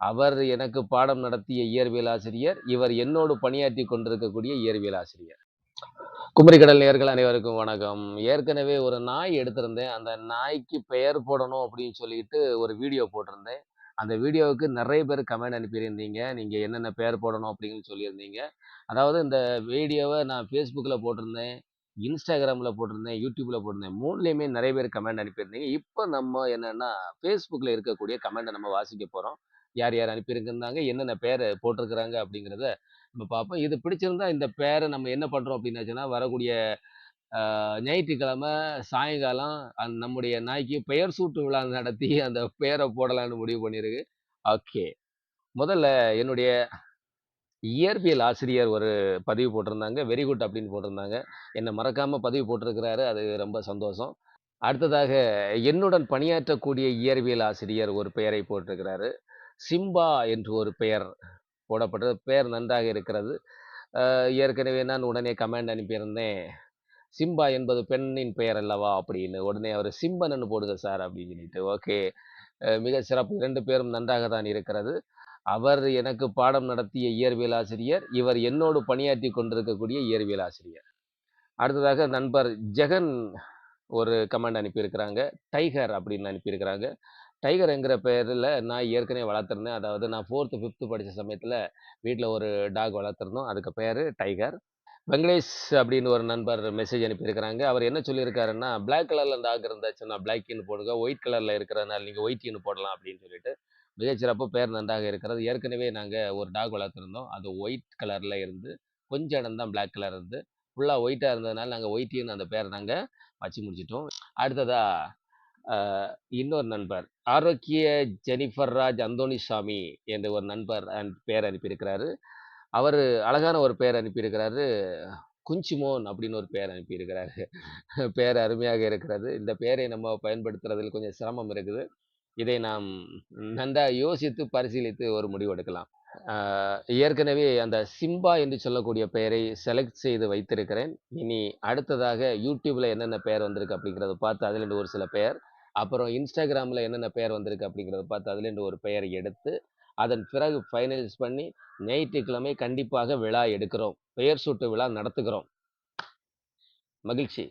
அவர் எனக்கு பாடம் நடத்திய இயற்பியல் ஆசிரியர். இவர் என்னோடு பணியாற்றி கொண்டிருக்கக்கூடிய இயற்பியல் ஆசிரியர். குமரிக்கடல் நேயர்கள் அனைவருக்கும் வணக்கம். ஏற்கனவே ஒரு நாய் எடுத்திருந்தேன். அந்த நாய்க்கு பெயர் போடணும் அப்படின்னு சொல்லிட்டு ஒரு வீடியோ போட்டிருந்தேன். அந்த வீடியோவுக்கு நிறைய பேர் கமெண்ட் அனுப்பியிருந்தீங்க. நீங்க என்னென்ன பெயர் போடணும் அப்படின்னு சொல்லியிருந்தீங்க. அதாவது இந்த வீடியோவ நான் Facebookல போட்டிருந்தேன், Instagramல போட்டிருந்தேன், YouTubeல போட்டிருந்தேன். 3லயுமே நிறைய பேர் கமெண்ட் அனுப்பியிருந்தீங்க. இப்ப நம்ம என்னன்னா Facebookல இருக்கக்கூடிய கமெண்ட்ட நம்ம வாசிக்க போறோம். யார் யார் அனுப்பியிருந்தாங்க, என்னென்ன பெயர் போட்டிருக்கிறாங்க அப்படிங்கிறத நம்ம பார்ப்போம். இது பிடிச்சிருந்தா இந்த பேரை நம்ம என்ன பண்றோம் அப்படின்னாச்சுன்னா, வரக்கூடிய ஞாயிற்றுக்கிழமை சாயங்காலம் நம்முடைய நாய்க்கு பெயர் சூட்டு விழா நடத்தி அந்த பெயரை போடலான்னு முடிவு பண்ணியிருக்கு. ஓகே. முதல்ல என்னுடைய இயற்பியல் ஆசிரியர் ஒரு பதிவு போட்டிருந்தாங்க. வெரி குட் அப்படின்னு போட்டிருந்தாங்க. என்ன மறக்காம பதிவு போட்டிருக்கிறாரு. அது ரொம்ப சந்தோஷம். அடுத்ததாக என்னுடன் பணியாற்றக்கூடிய இயற்பியல் ஆசிரியர் ஒரு பெயரை போட்டிருக்கிறாரு. சிம்பா என்று ஒரு பெயர் போடப்பட்டது. பெயர் நன்றாக இருக்கிறது. ஏற்கனவே நான் உடனே கமெண்ட் அனுப்பியிருந்தேன். சிம்பா என்பது பெண்ணின் பெயர் அல்லவா அப்படின்னு. உடனே அவர் சிம்பனன்னு போடுங்க சார் அப்படின்னு சொல்லிட்டு. ஓகே. மிக சிறப்பு. 2 பேரும் நன்றாக தான் இருக்கிறது. அவர் எனக்கு பாடம் நடத்திய இயற்பியல் ஆசிரியர். இவர் என்னோடு பணியாற்றி கொண்டிருக்கக்கூடிய இயற்பியல் ஆசிரியர். அடுத்ததாக நண்பர் ஜெகன் ஒரு கமெண்ட் அனுப்பியிருக்கிறாங்க. டைகர் அப்படின்னு அனுப்பியிருக்கிறாங்க. டைகர் என்கிற பெயரில் நான் ஏற்கனவே வளர்த்துருந்தேன். அதாவது நான் 4த், 5த் படித்த சமயத்தில் வீட்டில் ஒரு டாக் வளர்த்துருந்தோம். அதுக்கு பேர் டைகர். வெங்கடேஷ் அப்படின்னு ஒரு நண்பர் மெசேஜ் அனுப்பியிருக்கிறாங்க. அவர் என்ன சொல்லியிருக்காருன்னா, பிளாக் கலர்ல டாக் இருந்துச்சுன்னா பிளாக்கின்னு போடுங்க. ஒயிட் கலர்ல இருக்கிறதுனால நீங்க ஒயிட்டின்னு போடலாம் அப்படின்னு சொல்லிட்டு மிகச்சிறப்பு பெயர் நன்றாக இருக்கிறது. ஏற்கனவே நாங்க ஒரு டாக் வளர்த்துருந்தோம். அது ஒயிட் கலர்ல இருந்து கொஞ்சம் இடம் தான் பிளாக் கலர் இருந்து ஃபுல்லா ஒயிட்டா இருந்ததுனால நாங்க ஒயிட்டின்னு அந்த பேரை நாங்க வச்சு முடிச்சிட்டோம். அடுத்ததா இன்னொரு நண்பர் ஆரோக்கிய ஜெனிஃபர் ராஜ் அந்தோணிசாமி என்ற ஒரு நண்பர் பெயர் அனுப்பியிருக்கிறாரு. அவரு அழகான ஒரு பெயர் அனுப்பியிருக்கிறாரு. குஞ்சுமோன் அப்படின்னு ஒரு பெயர் அனுப்பியிருக்கிறாரு. பெயர் அருமையாக இருக்கிறது. இந்த பெயரை நம்ம பயன்படுத்துறதில் கொஞ்சம் சிரமம் இருக்குது. இதை நாம் நன்றா யோசித்து பரிசீலித்து ஒரு முடிவு எடுக்கலாம். ஏற்கனவே அந்த சிம்பா என்று சொல்லக்கூடிய பெயரை செலக்ட் செய்து வைத்திருக்கிறேன். இனி அடுத்ததாக யூடியூப்ல என்னென்ன பெயர் வந்திருக்கு அப்படிங்கிறத பார்த்து அதிலிருந்து ஒரு சில பெயர், அப்புறம் இன்ஸ்டாகிராம்ல என்னென்ன பெயர் வந்திருக்கு அப்படிங்கிறத பார்த்து அதிலிருந்து ஒரு பெயரை எடுத்து, அதன் பிறகு ஃபைனலைஸ் பண்ணி ஞாயிற்றுக்கிழமை கண்டிப்பாக விழா எடுக்கிறோம். பெயர் சூட்டு விழா நடத்துகிறோம். மகிழ்ச்சி.